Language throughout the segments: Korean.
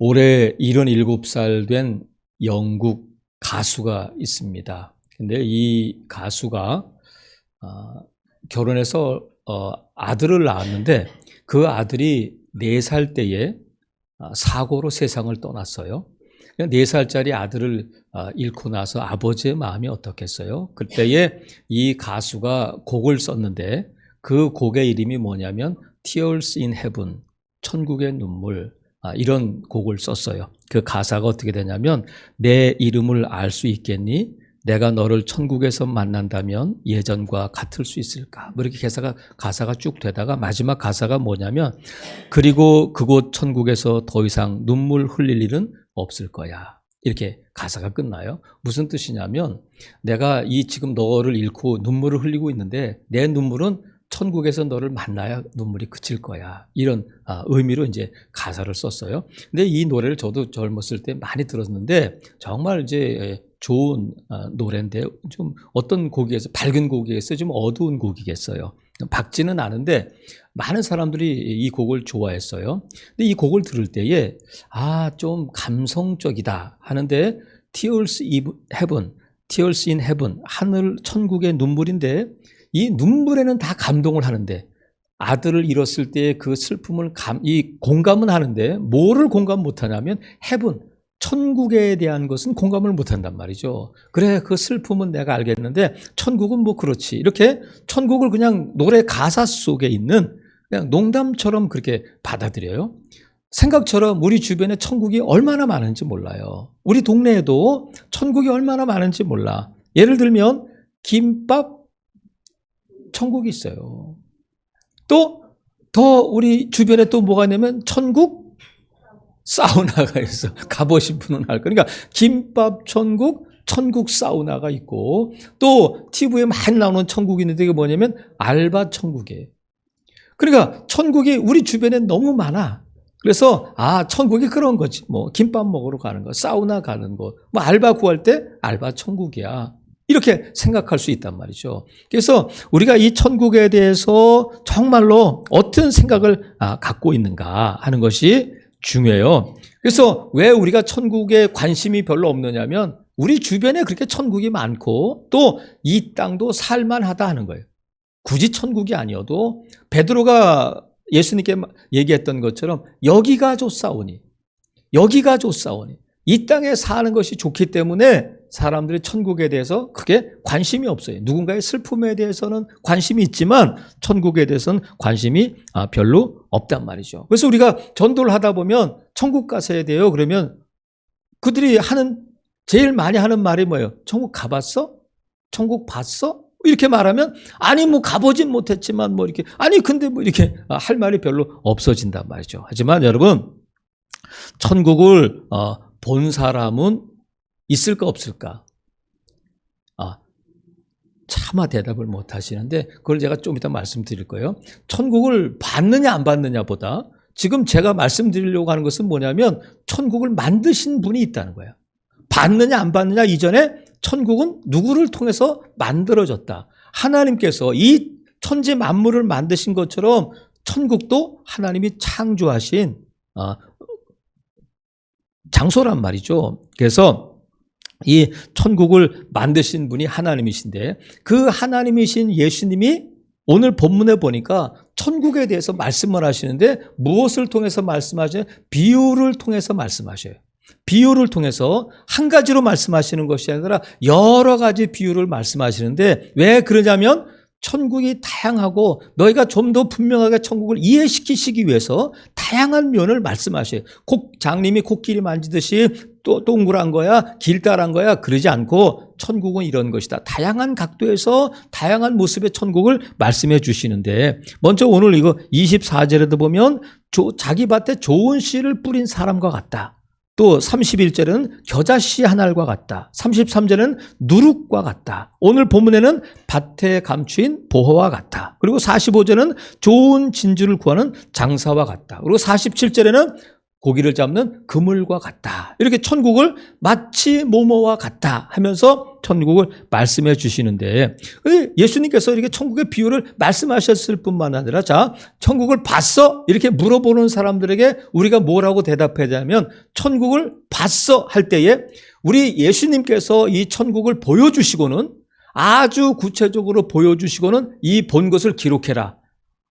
올해 77살 된 영국 가수가 있습니다. 근데 이 가수가 결혼해서 아들을 낳았는데 그 아들이 4살 때에 사고로 세상을 떠났어요. 4살짜리 아들을 잃고 나서 아버지의 마음이 어떻겠어요? 그때에 이 가수가 곡을 썼는데 그 곡의 이름이 뭐냐면 Tears in Heaven, 천국의 눈물, 이런 곡을 썼어요. 그 가사가 어떻게 되냐면 내 이름을 알 수 있겠니? 내가 너를 천국에서 만난다면 예전과 같을 수 있을까? 뭐 이렇게 가사가 쭉 되다가 마지막 가사가 뭐냐면 그리고 그곳 천국에서 더 이상 눈물 흘릴 일은 없을 거야. 이렇게 가사가 끝나요. 무슨 뜻이냐면 내가 지금 너를 잃고 눈물을 흘리고 있는데 내 눈물은 천국에서 너를 만나야 눈물이 그칠 거야. 이런 의미로 이제 가사를 썼어요. 근데 이 노래를 저도 젊었을 때 많이 들었는데 정말 이제 좋은 노래인데 좀 어떤 곡이겠어요? 밝은 곡이겠어요? 좀 어두운 곡이겠어요? 밝지는 않은데 많은 사람들이 이 곡을 좋아했어요. 근데 이 곡을 들을 때에 좀 감성적이다 하는데 Tears in Heaven, Tears in Heaven, 하늘 천국의 눈물인데 이 눈물에는 다 감동을 하는데 아들을 잃었을 때의 그 슬픔을 공감은 하는데 뭐를 공감 못하냐면 heaven, 천국에 대한 것은 공감을 못한단 말이죠. 그래, 그 슬픔은 내가 알겠는데 천국은 뭐 그렇지. 이렇게 천국을 그냥 노래 가사 속에 있는 그냥 농담처럼 그렇게 받아들여요. 생각처럼 우리 주변에 천국이 얼마나 많은지 몰라요. 우리 동네에도 천국이 얼마나 많은지 몰라. 예를 들면 김밥 천국이 있어요. 또 더 우리 주변에 또 뭐가 있냐면 천국 사우나가 있어. 가보신 분은 알 거니까 김밥 천국, 천국 사우나가 있고 또 TV에 많이 나오는 천국이 있는데 이게 뭐냐면 알바 천국이에요. 그러니까 천국이 우리 주변에 너무 많아. 그래서 천국이 그런 거지. 뭐 김밥 먹으러 가는 거, 사우나 가는 거, 뭐 알바 구할 때 알바 천국이야. 이렇게 생각할 수 있단 말이죠. 그래서 우리가 이 천국에 대해서 정말로 어떤 생각을 갖고 있는가 하는 것이 중요해요. 그래서 왜 우리가 천국에 관심이 별로 없느냐면 우리 주변에 그렇게 천국이 많고 또 이 땅도 살만하다 하는 거예요. 굳이 천국이 아니어도 베드로가 예수님께 얘기했던 것처럼 여기가 좋사오니 이 땅에 사는 것이 좋기 때문에 사람들이 천국에 대해서 크게 관심이 없어요. 누군가의 슬픔에 대해서는 관심이 있지만 천국에 대해서는 관심이 별로 없단 말이죠. 그래서 우리가 전도를 하다 보면 천국 가서야 돼요. 그러면 그들이 제일 많이 하는 말이 뭐예요? 천국 가봤어? 천국 봤어? 이렇게 말하면 뭐 가보진 못했지만 근데 이렇게 할 말이 별로 없어진단 말이죠. 하지만 여러분, 천국을 본 사람은 있을까 없을까? 차마 대답을 못 하시는데 그걸 제가 좀 이따 말씀드릴 거예요. 천국을 봤느냐 안 봤느냐보다 지금 제가 말씀드리려고 하는 것은 뭐냐면 천국을 만드신 분이 있다는 거예요. 봤느냐 안 봤느냐 이전에 천국은 누구를 통해서 만들어졌다. 하나님께서 이 천지 만물을 만드신 것처럼 천국도 하나님이 창조하신 장소란 말이죠. 그래서 이 천국을 만드신 분이 하나님이신데 그 하나님이신 예수님이 오늘 본문에 보니까 천국에 대해서 말씀을 하시는데 무엇을 통해서 말씀하셔요? 비유를 통해서 말씀하셔요. 비유를 통해서 한 가지로 말씀하시는 것이 아니라 여러 가지 비유를 말씀하시는데 왜 그러냐면 천국이 다양하고 너희가 좀 더 분명하게 천국을 이해시키시기 위해서 다양한 면을 말씀하셔요. 장님이 코끼리 만지듯이 또 동그란 거야, 길다란 거야 그러지 않고 천국은 이런 것이다. 다양한 각도에서 다양한 모습의 천국을 말씀해 주시는데 먼저 오늘 이거 24절에도 보면 자기 밭에 좋은 씨를 뿌린 사람과 같다. 또 31절은 겨자씨 한 알과 같다. 33절은 누룩과 같다. 오늘 본문에는 밭에 감추인 보화와 같다. 그리고 45절은 좋은 진주를 구하는 장사와 같다. 그리고 47절에는 고기를 잡는 그물과 같다. 이렇게 천국을 마치 뭐뭐와 같다 하면서 천국을 말씀해 주시는데, 예수님께서 이렇게 천국의 비유를 말씀하셨을 뿐만 아니라, 자, 천국을 봤어? 이렇게 물어보는 사람들에게 우리가 뭐라고 대답하자면, 천국을 봤어? 할 때에 우리 예수님께서 이 천국을 보여주시고는, 아주 구체적으로 보여주시고는 이 본 것을 기록해라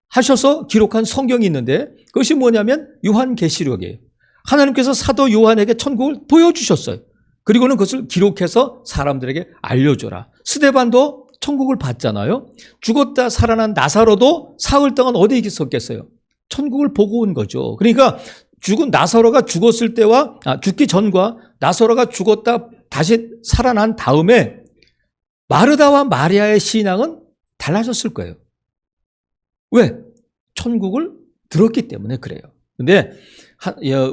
하셔서 기록한 성경이 있는데, 그것이 뭐냐면 요한계시록이에요. 하나님께서 사도 요한에게 천국을 보여주셨어요. 그리고는 그것을 기록해서 사람들에게 알려줘라. 스데반도 천국을 봤잖아요. 죽었다 살아난 나사로도 사흘 동안 어디에 있었겠어요? 천국을 보고 온 거죠. 그러니까 죽은 나사로가 죽었을 때와 죽기 전과 나사로가 죽었다 다시 살아난 다음에 마르다와 마리아의 신앙은 달라졌을 거예요. 왜? 천국을 들었기 때문에 그래요. 근데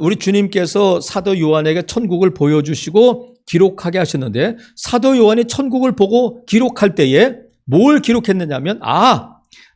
우리 주님께서 사도 요한에게 천국을 보여주시고 기록하게 하셨는데, 사도 요한이 천국을 보고 기록할 때에 뭘 기록했느냐면,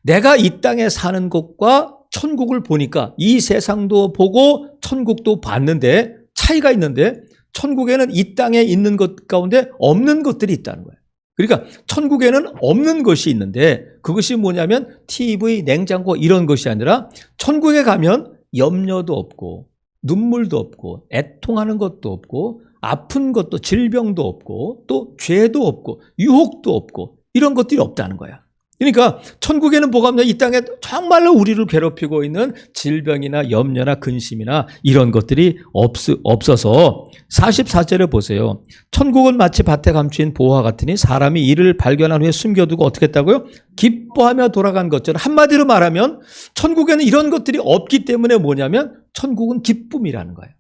내가 이 땅에 사는 것과 천국을 보니까 이 세상도 보고 천국도 봤는데 차이가 있는데, 천국에는 이 땅에 있는 것 가운데 없는 것들이 있다는 거예요. 그러니까 천국에는 없는 것이 있는데, 그것이 뭐냐면 TV, 냉장고 이런 것이 아니라, 천국에 가면 염려도 없고 눈물도 없고 애통하는 것도 없고 아픈 것도, 질병도 없고 또 죄도 없고 유혹도 없고 이런 것들이 없다는 거야. 그러니까 천국에는 뭐가 없냐? 이 땅에 정말로 우리를 괴롭히고 있는 질병이나 염려나 근심이나 이런 것들이 없어서 44절에 보세요. 천국은 마치 밭에 감추인 보화 같으니 사람이 이를 발견한 후에 숨겨두고 어떻게 했다고요? 기뻐하며 돌아간 것처럼. 한마디로 말하면 천국에는 이런 것들이 없기 때문에 뭐냐면 천국은 기쁨이라는 거예요.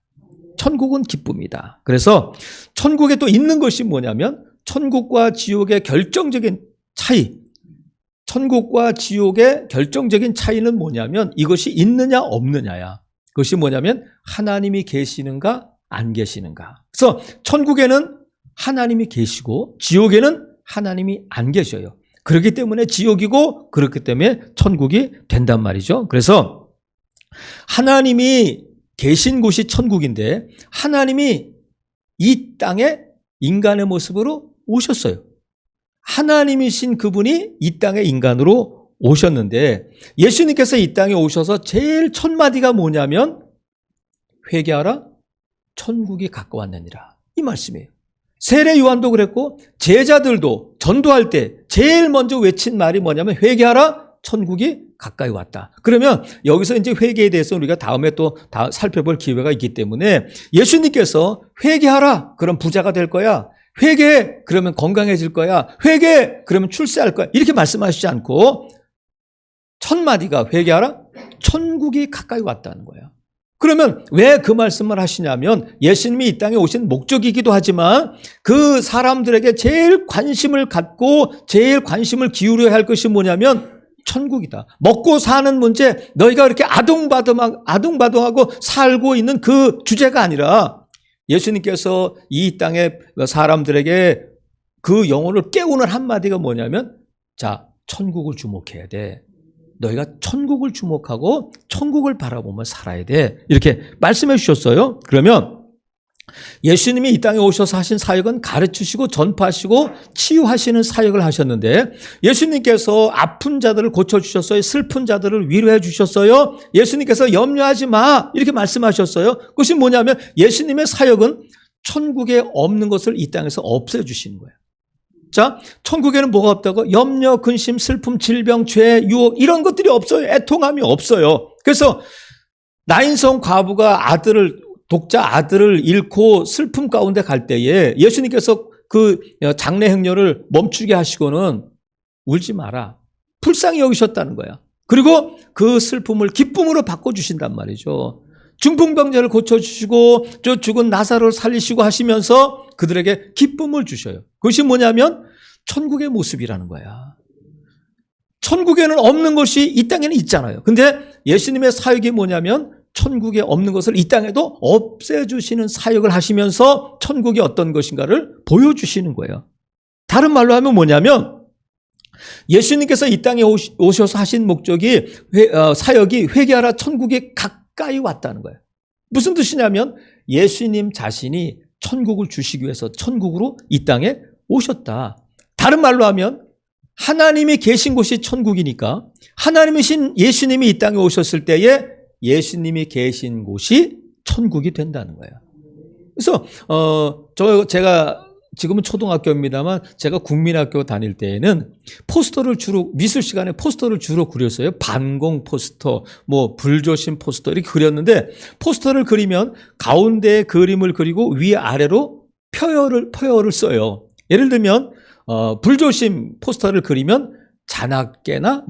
천국은 기쁨이다. 그래서 천국에 또 있는 것이 뭐냐면 천국과 지옥의 결정적인 차이, 천국과 지옥의 결정적인 차이는 뭐냐면 이것이 있느냐 없느냐야. 그것이 뭐냐면 하나님이 계시는가 안 계시는가. 그래서 천국에는 하나님이 계시고 지옥에는 하나님이 안 계셔요. 그렇기 때문에 지옥이고 그렇기 때문에 천국이 된단 말이죠. 그래서 하나님이 계신 곳이 천국인데 하나님이 이 땅에 인간의 모습으로 오셨어요. 하나님이신 그분이 이 땅에 인간으로 오셨는데, 예수님께서 이 땅에 오셔서 제일 첫 마디가 뭐냐면 회개하라, 천국이 가까웠느니라, 이 말씀이에요. 세례 요한도 그랬고 제자들도 전도할 때 제일 먼저 외친 말이 뭐냐면 회개하라, 천국이 가까이 왔다. 그러면 여기서 이제 회개에 대해서 우리가 다음에 또 살펴볼 기회가 있기 때문에, 예수님께서 회개하라 그럼 부자가 될 거야, 회개해 그러면 건강해질 거야, 회개해 그러면 출세할 거야, 이렇게 말씀하시지 않고 첫 마디가 회개하라, 천국이 가까이 왔다는 거야. 그러면 왜 그 말씀을 하시냐면 예수님이 이 땅에 오신 목적이기도 하지만 그 사람들에게 제일 관심을 갖고 제일 관심을 기울여야 할 것이 뭐냐면 천국이다. 먹고 사는 문제, 너희가 그렇게 아둥바둥하고 살고 있는 그 주제가 아니라, 예수님께서 이 땅의 사람들에게 그 영혼을 깨우는 한마디가 뭐냐면, 자, 천국을 주목해야 돼. 너희가 천국을 주목하고 천국을 바라보며 살아야 돼. 이렇게 말씀해 주셨어요. 그러면 예수님이 이 땅에 오셔서 하신 사역은 가르치시고 전파하시고 치유하시는 사역을 하셨는데, 예수님께서 아픈 자들을 고쳐주셨어요. 슬픈 자들을 위로해 주셨어요. 예수님께서 염려하지 마 이렇게 말씀하셨어요. 그것이 뭐냐면 예수님의 사역은 천국에 없는 것을 이 땅에서 없애주시는 거예요. 자, 천국에는 뭐가 없다고? 염려, 근심, 슬픔, 질병, 죄, 유혹 이런 것들이 없어요. 애통함이 없어요. 그래서 나인성 과부가 독자 아들을 잃고 슬픔 가운데 갈 때에 예수님께서 그 장례 행렬을 멈추게 하시고는 울지 마라, 불쌍히 여기셨다는 거야. 그리고 그 슬픔을 기쁨으로 바꿔주신단 말이죠. 중풍병자를 고쳐주시고 저 죽은 나사로를 살리시고 하시면서 그들에게 기쁨을 주셔요. 그것이 뭐냐면 천국의 모습이라는 거야. 천국에는 없는 것이 이 땅에는 있잖아요. 근데 예수님의 사역이 뭐냐면 천국에 없는 것을 이 땅에도 없애주시는 사역을 하시면서 천국이 어떤 것인가를 보여주시는 거예요. 다른 말로 하면 뭐냐면 예수님께서 이 땅에 오셔서 하신 목적이 사역이 회개하라, 천국이 가까이 왔다는 거예요. 무슨 뜻이냐면 예수님 자신이 천국을 주시기 위해서 천국으로 이 땅에 오셨다. 다른 말로 하면 하나님이 계신 곳이 천국이니까 하나님이신 예수님이 이 땅에 오셨을 때에 예수님이 계신 곳이 천국이 된다는 거예요. 그래서 제가 지금은 초등학교입니다만 제가 국민학교 다닐 때에는 포스터를 주로 미술 시간에 포스터를 주로 그렸어요. 반공 포스터, 뭐 불조심 포스터 이렇게 그렸는데 포스터를 그리면 가운데에 그림을 그리고 위아래로 표열을 써요. 예를 들면 불조심 포스터를 그리면 자나깨나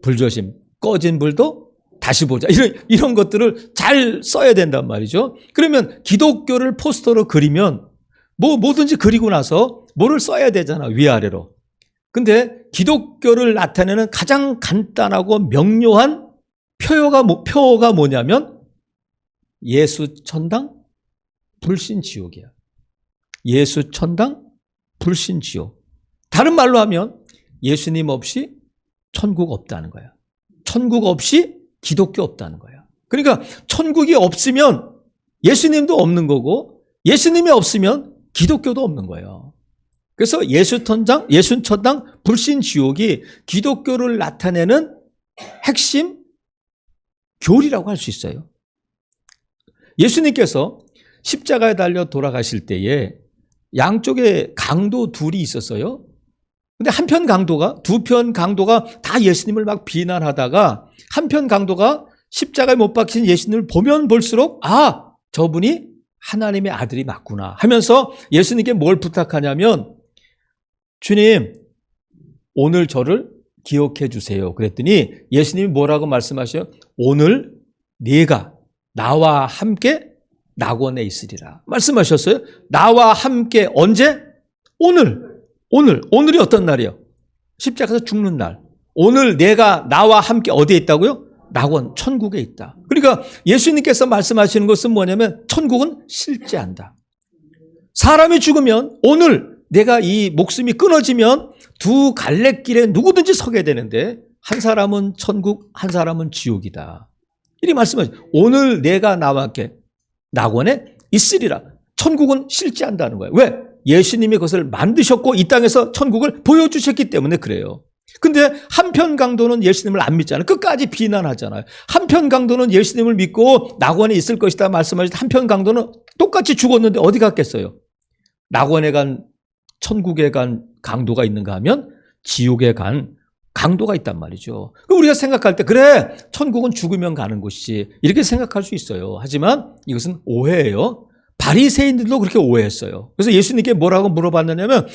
불조심 꺼진 불도 다시 보자 이런 것들을 잘 써야 된단 말이죠. 그러면 기독교를 포스터로 그리면 뭐든지 그리고 나서 뭐를 써야 되잖아, 위아래로. 근데 기독교를 나타내는 가장 간단하고 명료한 표어가 뭐냐면 예수 천당, 불신 지옥이야. 예수 천당, 불신 지옥. 다른 말로 하면 예수님 없이 천국 없다는 거야. 천국 없이 기독교 없다는 거야. 그러니까 천국이 없으면 예수님도 없는 거고 예수님이 없으면 기독교도 없는 거예요. 그래서 예수 천당, 불신 지옥이 기독교를 나타내는 핵심 교리라고 할 수 있어요. 예수님께서 십자가에 달려 돌아가실 때에 양쪽에 강도 둘이 있었어요. 근데 한편 강도가, 두 편 강도가 다 예수님을 막 비난하다가 한편 강도가 십자가에 못 박힌 예수님을 보면 볼수록 저분이 하나님의 아들이 맞구나 하면서 예수님께 뭘 부탁하냐면 주님 오늘 저를 기억해 주세요. 그랬더니 예수님이 뭐라고 말씀하셔요? 오늘 네가 나와 함께 낙원에 있으리라 말씀하셨어요. 나와 함께 언제? 오늘이 어떤 날이에요? 십자가에서 죽는 날. 오늘 내가 나와 함께 어디에 있다고요? 낙원, 천국에 있다. 그러니까 예수님께서 말씀하시는 것은 뭐냐면 천국은 실제한다. 사람이 죽으면 오늘 내가 이 목숨이 끊어지면 두 갈래길에 누구든지 서게 되는데 한 사람은 천국, 한 사람은 지옥이다. 이렇게 말씀하시죠. 오늘 내가 나와 함께 낙원에 있으리라. 천국은 실제한다는 거예요. 왜? 예수님이 그것을 만드셨고 이 땅에서 천국을 보여주셨기 때문에 그래요. 근데 한편 강도는 예수님을 안 믿잖아요. 끝까지 비난하잖아요. 한편 강도는 예수님을 믿고 낙원에 있을 것이다 말씀하시고 한편 강도는 똑같이 죽었는데 어디 갔겠어요? 낙원에 간, 천국에 간 강도가 있는가 하면 지옥에 간 강도가 있단 말이죠. 우리가 생각할 때 그래 천국은 죽으면 가는 곳이지 이렇게 생각할 수 있어요. 하지만 이것은 오해예요. 바리새인들도 그렇게 오해했어요. 그래서 예수님께 뭐라고 물어봤느냐면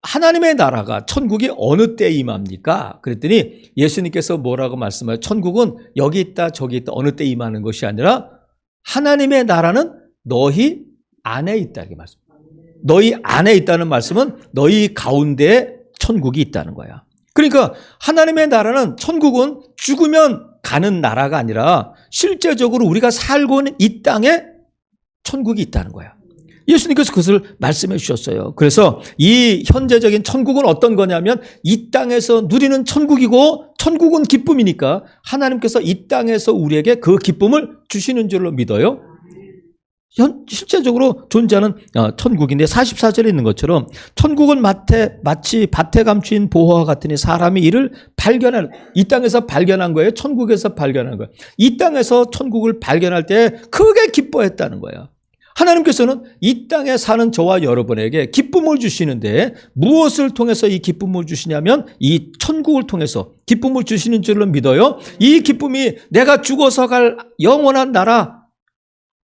하나님의 나라가 천국이 어느 때에 임합니까? 그랬더니 예수님께서 뭐라고 말씀하세요? 천국은 여기 있다 저기 있다 어느 때에 임하는 것이 아니라 하나님의 나라는 너희 안에 있다 이렇게 말씀. 너희 안에 있다는 말씀은 너희 가운데에 천국이 있다는 거야. 그러니까 하나님의 나라는 천국은 죽으면 가는 나라가 아니라 실제적으로 우리가 살고 있는 이 땅에 천국이 있다는 거야. 예수님께서 그것을 말씀해 주셨어요. 그래서 이 현재적인 천국은 어떤 거냐면 이 땅에서 누리는 천국이고 천국은 기쁨이니까 하나님께서 이 땅에서 우리에게 그 기쁨을 주시는 줄로 믿어요. 실제적으로 존재하는 천국인데 44절에 있는 것처럼 천국은 마치 밭에 감추인 보화와 같으니 사람이 이를 이 땅에서 발견한 거예요. 천국에서 발견한 거예요. 이 땅에서 천국을 발견할 때 크게 기뻐했다는 거예요. 하나님께서는 이 땅에 사는 저와 여러분에게 기쁨을 주시는데 무엇을 통해서 이 기쁨을 주시냐면 이 천국을 통해서 기쁨을 주시는 줄로 믿어요. 이 기쁨이 내가 죽어서 갈 영원한 나라,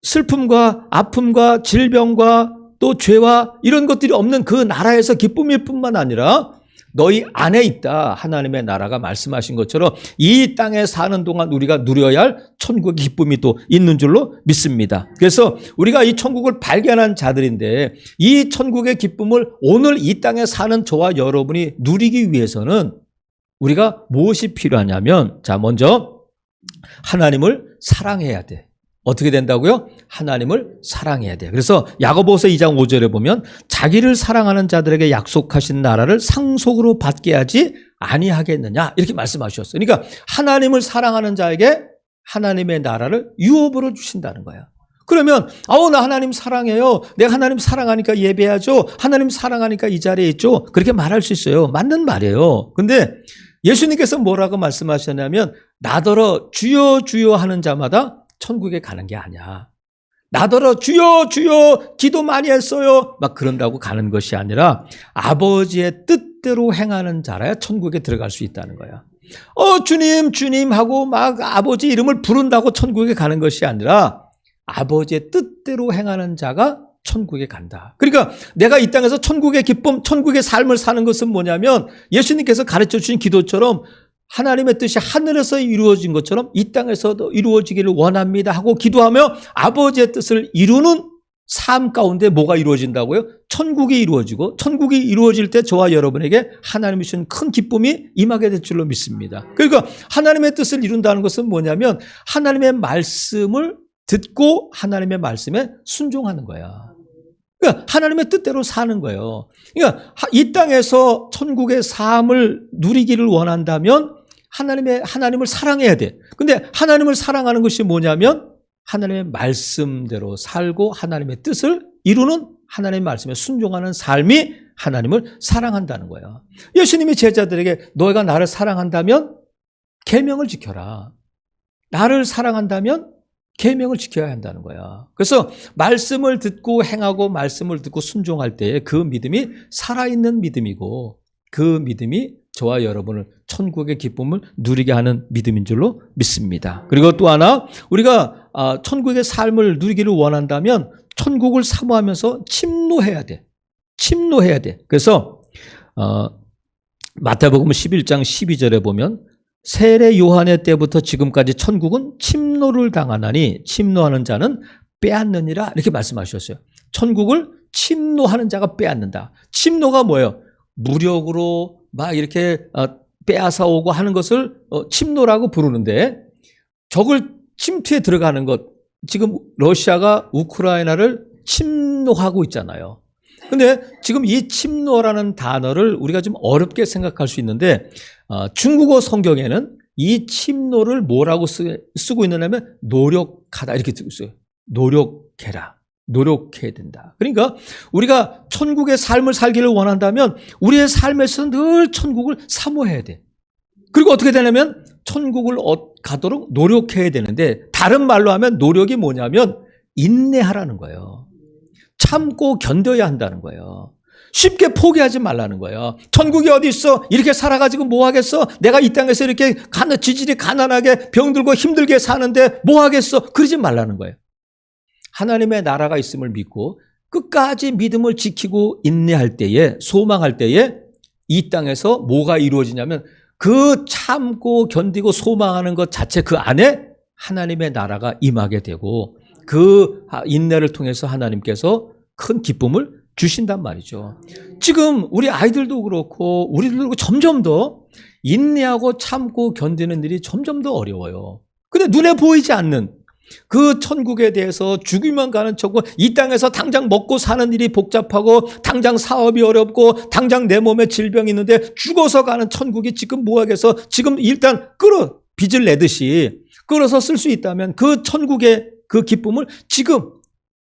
슬픔과 아픔과 질병과 또 죄와 이런 것들이 없는 그 나라에서 기쁨일 뿐만 아니라 너희 안에 있다. 하나님의 나라가 말씀하신 것처럼 이 땅에 사는 동안 우리가 누려야 할 천국의 기쁨이 또 있는 줄로 믿습니다. 그래서 우리가 이 천국을 발견한 자들인데 이 천국의 기쁨을 오늘 이 땅에 사는 저와 여러분이 누리기 위해서는 우리가 무엇이 필요하냐면 먼저 하나님을 사랑해야 돼. 어떻게 된다고요? 하나님을 사랑해야 돼요. 그래서 야고보서 2장 5절에 보면 자기를 사랑하는 자들에게 약속하신 나라를 상속으로 받게 하지 아니하겠느냐 이렇게 말씀하셨어요. 그러니까 하나님을 사랑하는 자에게 하나님의 나라를 유업으로 주신다는 거야. 그러면 나 하나님 사랑해요. 내가 하나님 사랑하니까 예배하죠. 하나님 사랑하니까 이 자리에 있죠. 그렇게 말할 수 있어요. 맞는 말이에요. 근데 예수님께서 뭐라고 말씀하셨냐면 나더러 주여 주여 하는 자마다 천국에 가는 게 아니야. 나더러 주여 주여 기도 많이 했어요. 막 그런다고 가는 것이 아니라 아버지의 뜻대로 행하는 자라야 천국에 들어갈 수 있다는 거야. 주님 주님 하고 막 아버지 이름을 부른다고 천국에 가는 것이 아니라 아버지의 뜻대로 행하는 자가 천국에 간다. 그러니까 내가 이 땅에서 천국의 기쁨, 천국의 삶을 사는 것은 뭐냐면 예수님께서 가르쳐 주신 기도처럼 하나님의 뜻이 하늘에서 이루어진 것처럼 이 땅에서도 이루어지기를 원합니다 하고 기도하며 아버지의 뜻을 이루는 삶 가운데 뭐가 이루어진다고요? 천국이 이루어지고 천국이 이루어질 때 저와 여러분에게 하나님이 주신 큰 기쁨이 임하게 될 줄로 믿습니다. 그러니까 하나님의 뜻을 이룬다는 것은 뭐냐면 하나님의 말씀을 듣고 하나님의 말씀에 순종하는 거야. 그러니까 하나님의 뜻대로 사는 거예요. 그러니까 이 땅에서 천국의 삶을 누리기를 원한다면 하나님을 사랑해야 돼. 근데 하나님을 사랑하는 것이 뭐냐면 하나님의 말씀대로 살고 하나님의 뜻을 이루는 하나님의 말씀에 순종하는 삶이 하나님을 사랑한다는 거예요. 예수님이 제자들에게 너희가 나를 사랑한다면 계명을 지켜라. 나를 사랑한다면 계명을 지켜야 한다는 거야. 그래서 말씀을 듣고 행하고 말씀을 듣고 순종할 때에 그 믿음이 살아있는 믿음이고 그 믿음이 저와 여러분을 천국의 기쁨을 누리게 하는 믿음인 줄로 믿습니다. 그리고 또 하나 우리가 천국의 삶을 누리기를 원한다면 천국을 사모하면서 침노해야 돼. 침노해야 돼. 그래서 마태복음 11장 12절에 보면 세례 요한의 때부터 지금까지 천국은 침노를 당하나니 침노하는 자는 빼앗느니라 이렇게 말씀하셨어요. 천국을 침노하는 자가 빼앗는다. 침노가 뭐예요? 무력으로 막 이렇게 빼앗아 오고 하는 것을 침노라고 부르는데 적을 침투에 들어가는 것, 지금 러시아가 우크라이나를 침노하고 있잖아요. 근데 지금 이 침노라는 단어를 우리가 좀 어렵게 생각할 수 있는데 중국어 성경에는 이 침노를 뭐라고 쓰고 있느냐면 노력하다 이렇게 쓰고 있어요. 노력해라. 노력해야 된다. 그러니까 우리가 천국의 삶을 살기를 원한다면 우리의 삶에서 늘 천국을 사모해야 돼. 그리고 어떻게 되냐면 천국을 가도록 노력해야 되는데 다른 말로 하면 노력이 뭐냐면 인내하라는 거예요. 참고 견뎌야 한다는 거예요. 쉽게 포기하지 말라는 거예요. 천국이 어디 있어? 이렇게 살아가지고 뭐 하겠어? 내가 이 땅에서 이렇게 지질이 가난하게 병들고 힘들게 사는데 뭐 하겠어? 그러지 말라는 거예요. 하나님의 나라가 있음을 믿고 끝까지 믿음을 지키고 인내할 때에 소망할 때에 이 땅에서 뭐가 이루어지냐면 그 참고 견디고 소망하는 것 자체 그 안에 하나님의 나라가 임하게 되고 그 인내를 통해서 하나님께서 큰 기쁨을 주신단 말이죠. 지금 우리 아이들도 그렇고 우리들도 그렇고 점점 더 인내하고 참고 견디는 일이 점점 더 어려워요. 근데 눈에 보이지 않는 그 천국에 대해서 죽이만 가는 척고 이 땅에서 당장 먹고 사는 일이 복잡하고 당장 사업이 어렵고 당장 내 몸에 질병이 있는데 죽어서 가는 천국이 지금 뭐 하겠어? 지금 일단 빚을 내듯이 끌어서 쓸 수 있다면 그 천국의 그 기쁨을 지금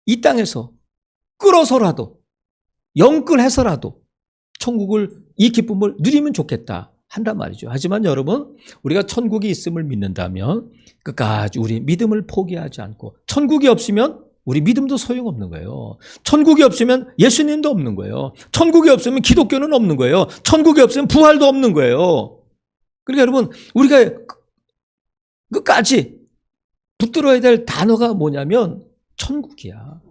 이 땅에서 끌어서라도 영끌해서라도 천국을 이 기쁨을 누리면 좋겠다 한단 말이죠. 하지만 여러분 우리가 천국이 있음을 믿는다면 끝까지 우리 믿음을 포기하지 않고 천국이 없으면 우리 믿음도 소용없는 거예요. 천국이 없으면 예수님도 없는 거예요. 천국이 없으면 기독교는 없는 거예요. 천국이 없으면 부활도 없는 거예요. 그러니까 여러분 우리가 끝까지 붙들어야 될 단어가 뭐냐면 천국이야.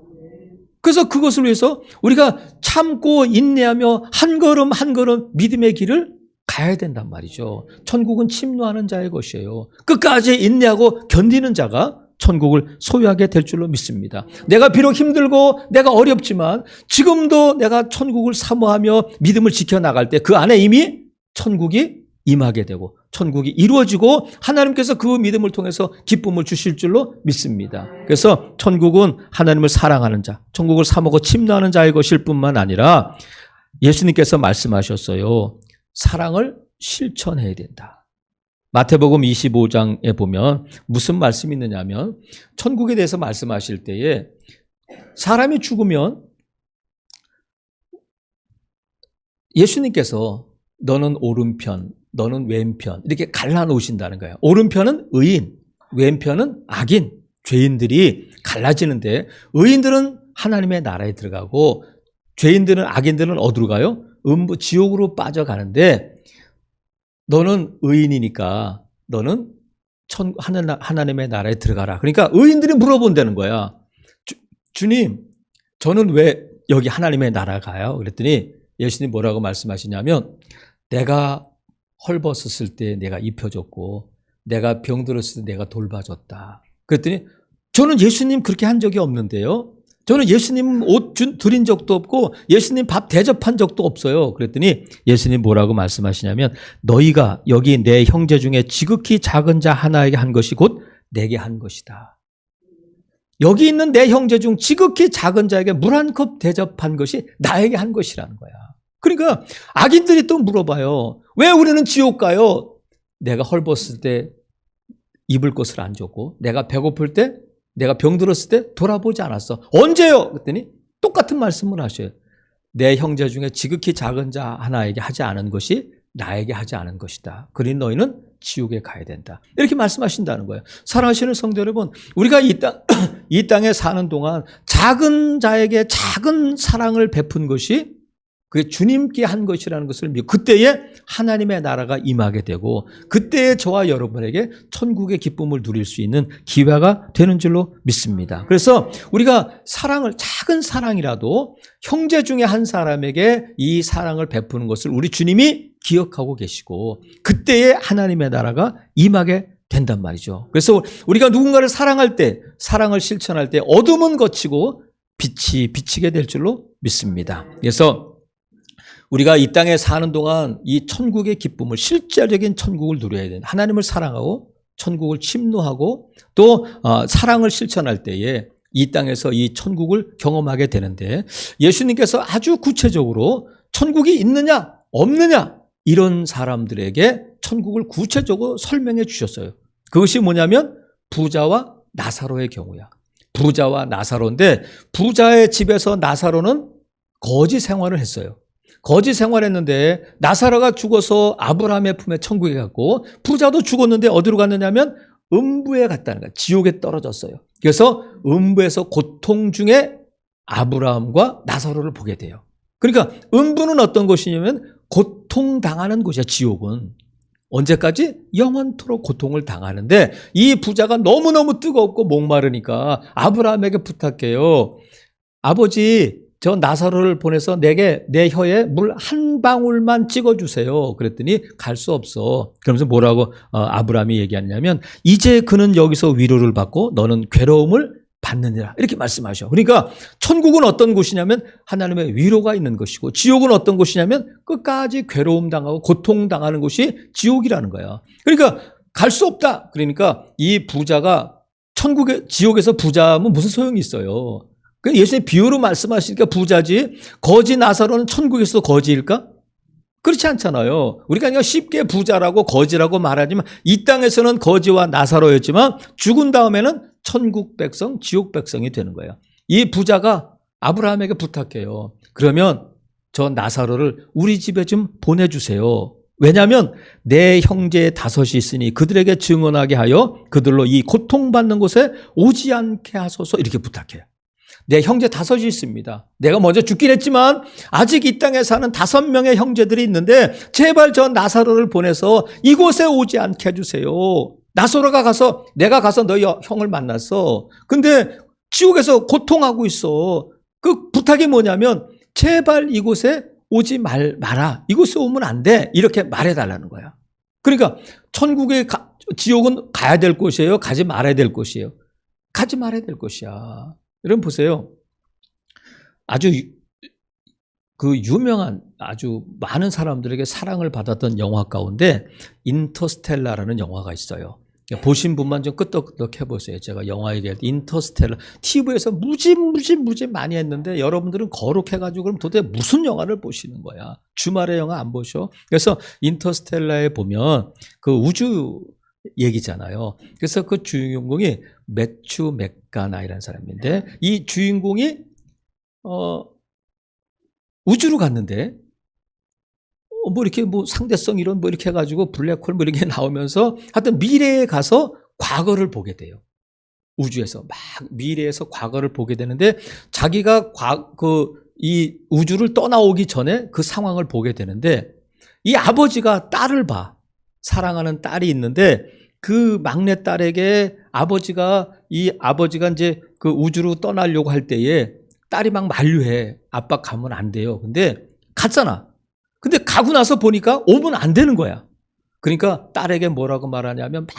그래서 그것을 위해서 우리가 참고 인내하며 한 걸음 한 걸음 믿음의 길을 가야 된단 말이죠. 천국은 침노하는 자의 것이에요. 끝까지 인내하고 견디는 자가 천국을 소유하게 될 줄로 믿습니다. 내가 비록 힘들고 내가 어렵지만 지금도 내가 천국을 사모하며 믿음을 지켜나갈 때 그 안에 이미 천국이 임하게 되고 천국이 이루어지고 하나님께서 그 믿음을 통해서 기쁨을 주실 줄로 믿습니다. 그래서 천국은 하나님을 사랑하는 자, 천국을 사모하고 침노하는 자의 것일 뿐만 아니라 예수님께서 말씀하셨어요. 사랑을 실천해야 된다. 마태복음 25장에 보면 무슨 말씀이 있느냐면 천국에 대해서 말씀하실 때에 사람이 죽으면 예수님께서 너는 오른편, 너는 왼편 이렇게 갈라놓으신다는 거예요. 오른편은 의인, 왼편은 악인, 죄인들이 갈라지는데 의인들은 하나님의 나라에 들어가고 죄인들은 악인들은 어디로 가요? 지옥으로 빠져가는데 너는 의인이니까 너는 하나님의 나라에 들어가라. 그러니까 의인들이 물어본다는 거야. 주님, 저는 왜 여기 하나님의 나라 가요? 그랬더니 예수님 뭐라고 말씀하시냐면 내가 헐벗었을 때 내가 입혀줬고 내가 병들었을 때 내가 돌봐줬다. 그랬더니 저는 예수님 그렇게 한 적이 없는데요. 저는 예수님 옷 드린 적도 없고 예수님 밥 대접한 적도 없어요. 그랬더니 예수님 뭐라고 말씀하시냐면 너희가 여기 내 형제 중에 지극히 작은 자 하나에게 한 것이 곧 내게 한 것이다. 여기 있는 내 형제 중 지극히 작은 자에게 물 한 컵 대접한 것이 나에게 한 것이라는 거야. 그러니까 악인들이 또 물어봐요. 왜 우리는 지옥 가요? 내가 헐벗을 때 입을 것을 안 줬고 내가 배고플 때 내가 병들었을 때 돌아보지 않았어. 언제요? 그랬더니 똑같은 말씀을 하셔요. 내 형제 중에 지극히 작은 자 하나에게 하지 않은 것이 나에게 하지 않은 것이다. 그러니 너희는 지옥에 가야 된다. 이렇게 말씀하신다는 거예요. 사랑하시는 성도 여러분, 우리가 이 땅에 사는 동안 작은 자에게 작은 사랑을 베푼 것이 그게 주님께 한 것이라는 것을 믿고 그때에 하나님의 나라가 임하게 되고 그때에 저와 여러분에게 천국의 기쁨을 누릴 수 있는 기회가 되는 줄로 믿습니다. 그래서 우리가 사랑을 작은 사랑이라도 형제 중에 한 사람에게 이 사랑을 베푸는 것을 우리 주님이 기억하고 계시고 그때에 하나님의 나라가 임하게 된단 말이죠. 그래서 우리가 누군가를 사랑할 때 사랑을 실천할 때 어둠은 거치고 빛이 비치게 될 줄로 믿습니다. 그래서 우리가 이 땅에 사는 동안 이 천국의 기쁨을 실제적인 천국을 누려야 된다. 하나님을 사랑하고 천국을 침노하고 또 사랑을 실천할 때에 이 땅에서 이 천국을 경험하게 되는데 예수님께서 아주 구체적으로 천국이 있느냐 없느냐 이런 사람들에게 천국을 구체적으로 설명해 주셨어요. 그것이 뭐냐면 부자와 나사로의 경우야. 부자와 나사로인데 부자의 집에서 나사로는 거지 생활을 했어요. 거지 생활했는데 나사로가 죽어서 아브라함의 품에 천국에 갔고 부자도 죽었는데 어디로 갔느냐면 음부에 갔다는 거예요. 지옥에 떨어졌어요. 그래서 음부에서 고통 중에 아브라함과 나사로를 보게 돼요. 그러니까 음부는 어떤 곳이냐면 고통당하는 곳이야. 지옥은 언제까지? 영원토록 고통을 당하는데 이 부자가 너무너무 뜨겁고 목마르니까 아브라함에게 부탁해요. 아버지, 저 나사로를 보내서 내게 내 혀에 물 한 방울만 찍어주세요. 그랬더니 갈 수 없어. 그러면서 뭐라고 아브라함이 얘기하냐면 이제 그는 여기서 위로를 받고 너는 괴로움을 받느니라. 이렇게 말씀하셔. 그러니까 천국은 어떤 곳이냐면 하나님의 위로가 있는 것이고 지옥은 어떤 곳이냐면 끝까지 괴로움 당하고 고통 당하는 곳이 지옥이라는 거야. 그러니까 갈 수 없다. 그러니까 이 부자가 지옥에서 부자면 무슨 소용이 있어요. 예수님 비유로 말씀하시니까 부자지 거지 나사로는 천국에서도 거지일까? 그렇지 않잖아요. 우리가 그냥 쉽게 부자라고 거지라고 말하지만 이 땅에서는 거지와 나사로였지만 죽은 다음에는 천국 백성, 지옥 백성이 되는 거예요. 이 부자가 아브라함에게 부탁해요. 그러면 저 나사로를 우리 집에 좀 보내주세요. 왜냐하면 내 형제 5이 있으니 그들에게 증언하게 하여 그들로 이 고통받는 곳에 오지 않게 하소서 이렇게 부탁해요. 내 형제 5이 있습니다. 내가 먼저 죽긴 했지만 아직 이 땅에 사는 5명의 형제들이 있는데 제발 저 나사로를 보내서 이곳에 오지 않게 해주세요. 나사로가 가서 내가 가서 너희 형을 만났어. 근데 지옥에서 고통하고 있어. 그 부탁이 뭐냐면 제발 이곳에 오지 마라. 이곳에 오면 안 돼. 이렇게 말해달라는 거야. 그러니까 지옥은 가야 될 곳이에요? 가지 말아야 될 곳이에요? 가지 말아야 될 곳이야. 여러분 보세요. 아주 유명한 아주 많은 사람들에게 사랑을 받았던 영화 가운데 인터스텔라라는 영화가 있어요. 보신 분만 좀 끄떡끄떡 해보세요. 제가 영화 얘기할 때 인터스텔라 TV에서 무지 많이 했는데 여러분들은 거룩해가지고 그럼 도대체 무슨 영화를 보시는 거야? 주말에 영화 안 보셔? 그래서 인터스텔라에 보면 그 우주 얘기잖아요. 그래서 그 주인공이 매튜 맥가나이라는 사람인데 이 주인공이 우주로 갔는데 뭐 이렇게 뭐 상대성 이론 뭐 이렇게 해가지고 블랙홀 뭐 이렇게 나오면서 하여튼 미래에 가서 과거를 보게 돼요. 우주에서 막 미래에서 과거를 보게 되는데 자기가 이 우주를 떠나오기 전에 그 상황을 보게 되는데 이 아버지가 딸을 봐. 사랑하는 딸이 있는데 그 막내 딸에게 아버지가 이제 그 우주로 떠나려고 할 때에 딸이 막 만류해. 아빠 가면 안 돼요. 근데 갔잖아. 근데 가고 나서 보니까 오면 안 되는 거야. 그러니까 딸에게 뭐라고 말하냐면 막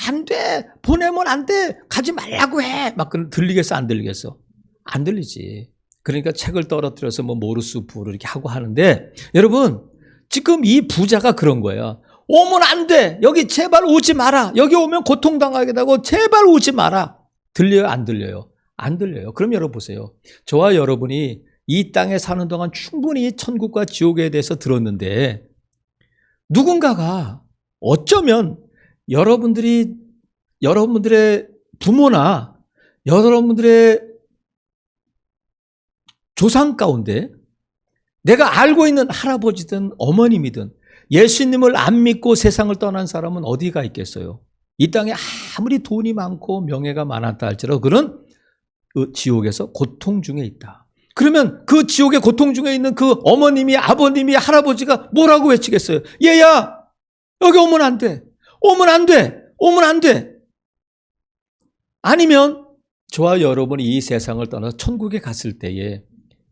안 돼. 보내면 안 돼. 가지 말라고 해. 막 들리겠어 안 들리겠어? 안 들리지. 그러니까 책을 떨어뜨려서 뭐 모르스 부를 이렇게 하고 하는데 여러분 지금 이 부자가 그런 거예요. 오면 안 돼. 여기 제발 오지 마라. 여기 오면 고통당하게 되고 제발 오지 마라. 들려요? 안 들려요? 안 들려요. 그럼 여러분 보세요. 저와 여러분이 이 땅에 사는 동안 충분히 천국과 지옥에 대해서 들었는데 누군가가 어쩌면 여러분들의 부모나 여러분들의 조상 가운데 내가 알고 있는 할아버지든 어머님이든 예수님을 안 믿고 세상을 떠난 사람은 어디가 있겠어요? 이 땅에 아무리 돈이 많고 명예가 많았다 할지라도 그런 지옥에서 고통 중에 있다. 그러면 그 지옥의 고통 중에 있는 그 어머님이 아버님이 할아버지가 뭐라고 외치겠어요? 얘야 여기 오면 안 돼. 오면 안 돼. 오면 안 돼. 아니면 저와 여러분이 이 세상을 떠나서 천국에 갔을 때에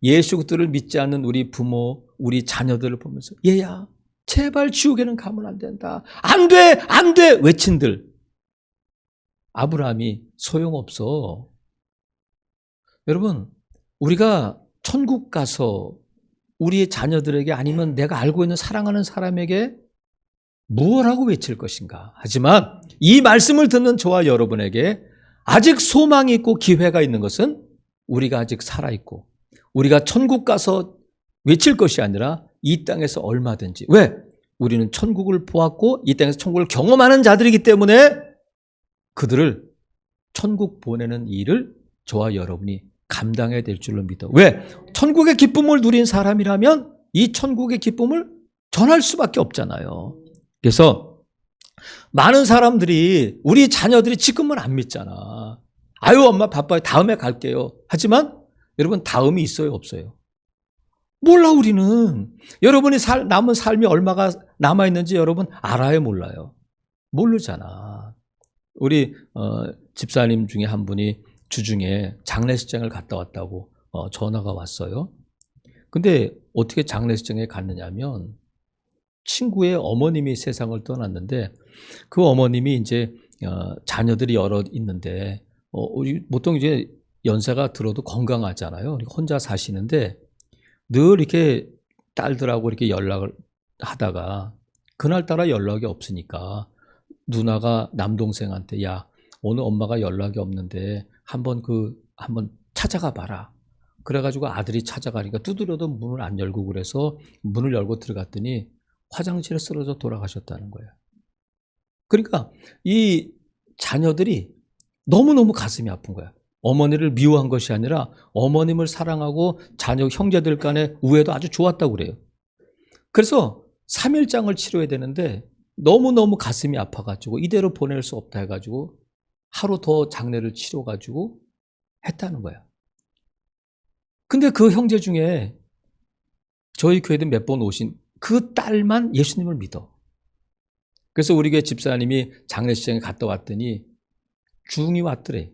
예수 그리스도를 믿지 않는 우리 부모, 우리 자녀들을 보면서 얘야 제발 지옥에는 가면 안 된다. 안 돼. 안 돼. 외친들. 아브라함이 소용없어. 여러분 우리가 천국 가서 우리의 자녀들에게 아니면 내가 알고 있는 사랑하는 사람에게 무엇라고 외칠 것인가. 하지만 이 말씀을 듣는 저와 여러분에게 아직 소망이 있고 기회가 있는 것은 우리가 아직 살아있고 우리가 천국 가서 외칠 것이 아니라 이 땅에서 얼마든지. 왜? 우리는 천국을 보았고 이 땅에서 천국을 경험하는 자들이기 때문에 그들을 천국 보내는 일을 저와 여러분이 감당해야 될 줄로 믿어. 왜? 천국의 기쁨을 누린 사람이라면 이 천국의 기쁨을 전할 수밖에 없잖아요. 그래서 많은 사람들이 우리 자녀들이 지금은 안 믿잖아. 아유 엄마 바빠요. 다음에 갈게요. 하지만 여러분 다음이 있어요 없어요? 몰라 우리는. 여러분이 남은 삶이 얼마가 남아있는지 여러분 알아요 몰라요? 모르잖아. 우리 집사님 중에 한 분이 주중에 장례식장을 갔다 왔다고 전화가 왔어요. 근데 어떻게 장례식장에 갔느냐면 친구의 어머님이 세상을 떠났는데 그 어머님이 이제 자녀들이 여러 있는데 보통 이제 연세가 들어도 건강하잖아요. 혼자 사시는데 늘 이렇게 딸들하고 이렇게 연락을 하다가 그날따라 연락이 없으니까 누나가 남동생한테 야 오늘 엄마가 연락이 없는데 한번 찾아가 봐라. 그래가지고 아들이 찾아가니까 두드려도 문을 안 열고 그래서 문을 열고 들어갔더니 화장실에 쓰러져 돌아가셨다는 거예요. 그러니까 이 자녀들이 너무너무 가슴이 아픈 거야. 어머니를 미워한 것이 아니라 어머님을 사랑하고 자녀 형제들 간의 우애도 아주 좋았다고 그래요. 그래서 3일장을 치러야 되는데 너무너무 가슴이 아파가지고 이대로 보낼 수 없다 해가지고 하루 더 장례를 치러가지고 했다는 거야. 근데 그 형제 중에 저희 교회도 몇 번 오신 그 딸만 예수님을 믿어. 그래서 우리 교회 집사님이 장례식장에 갔다 왔더니 중이 왔더래.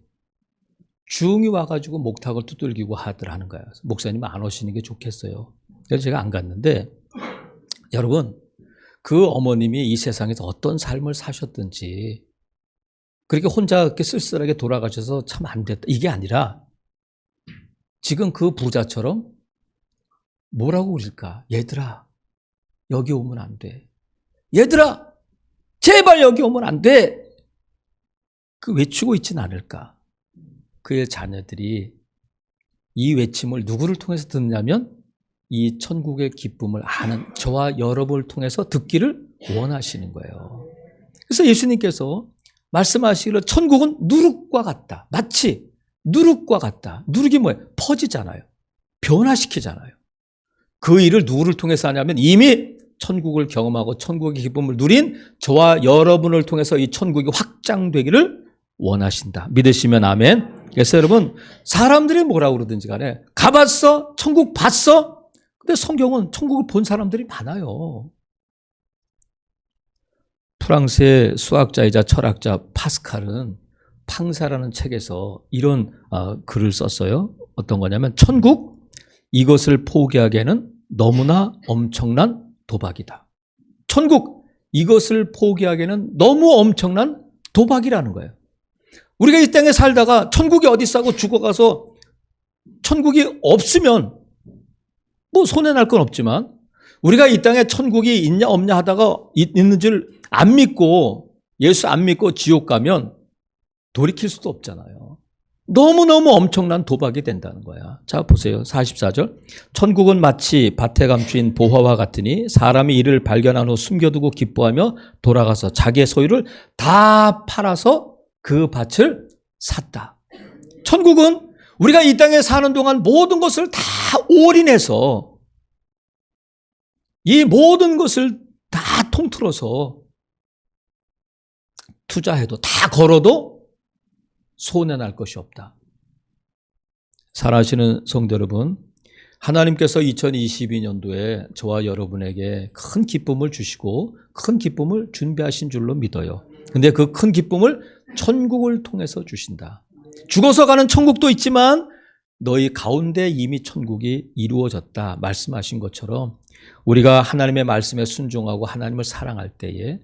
중이 와가지고 목탁을 두들기고 하더라는 거야. 목사님 안 오시는 게 좋겠어요. 그래서 제가 안 갔는데 여러분 그 어머님이 이 세상에서 어떤 삶을 사셨든지 그렇게 혼자 이렇게 쓸쓸하게 돌아가셔서 참 안 됐다. 이게 아니라 지금 그 부자처럼 뭐라고 그럴까? 얘들아 여기 오면 안 돼. 얘들아 제발 여기 오면 안 돼. 그 외치고 있지는 않을까? 그의 자녀들이 이 외침을 누구를 통해서 듣냐면 이 천국의 기쁨을 아는 저와 여러분을 통해서 듣기를 원하시는 거예요. 그래서 예수님께서 말씀하시기를 천국은 누룩과 같다. 마치 누룩과 같다. 누룩이 뭐예요? 퍼지잖아요. 변화시키잖아요. 그 일을 누구를 통해서 하냐면 이미 천국을 경험하고 천국의 기쁨을 누린 저와 여러분을 통해서 이 천국이 확장되기를 원하신다. 믿으시면 아멘. 그래서 여러분, 사람들이 뭐라고 그러든지 간에 가봤어? 천국 봤어? 근데 성경은 천국을 본 사람들이 많아요. 프랑스의 수학자이자 철학자 파스칼은 팡사라는 책에서 이런 글을 썼어요. 어떤 거냐면 천국, 이것을 포기하기에는 너무나 엄청난 도박이다. 천국, 이것을 포기하기에는 너무 엄청난 도박이라는 거예요. 우리가 이 땅에 살다가 천국이 어디 있다고 죽어가서 천국이 없으면 뭐 손해날 건 없지만 우리가 이 땅에 천국이 있냐 없냐 하다가 있는 줄 안 믿고 예수 안 믿고 지옥 가면 돌이킬 수도 없잖아요. 너무너무 엄청난 도박이 된다는 거야. 자, 보세요. 44절. 천국은 마치 밭에 감추인 보화와 같으니 사람이 이를 발견한 후 숨겨두고 기뻐하며 돌아가서 자기의 소유를 다 팔아서 그 밭을 샀다. 천국은 우리가 이 땅에 사는 동안 모든 것을 다 올인해서 이 모든 것을 다 통틀어서 투자해도 다 걸어도 손해날 것이 없다. 사랑하시는 성도 여러분, 하나님께서 2022년도에 저와 여러분에게 큰 기쁨을 주시고 큰 기쁨을 준비하신 줄로 믿어요. 근데 그 큰 기쁨을 천국을 통해서 주신다. 죽어서 가는 천국도 있지만 너희 가운데 이미 천국이 이루어졌다 말씀하신 것처럼 우리가 하나님의 말씀에 순종하고 하나님을 사랑할 때에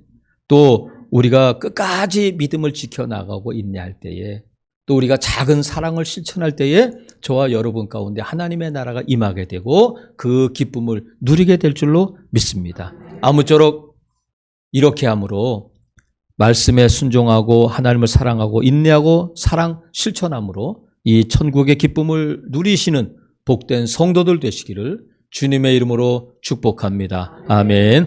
또 우리가 끝까지 믿음을 지켜나가고 인내할 때에 또 우리가 작은 사랑을 실천할 때에 저와 여러분 가운데 하나님의 나라가 임하게 되고 그 기쁨을 누리게 될 줄로 믿습니다. 아무쪼록 이렇게 함으로 말씀에 순종하고 하나님을 사랑하고 인내하고 사랑 실천함으로 이 천국의 기쁨을 누리시는 복된 성도들 되시기를 주님의 이름으로 축복합니다. 아멘.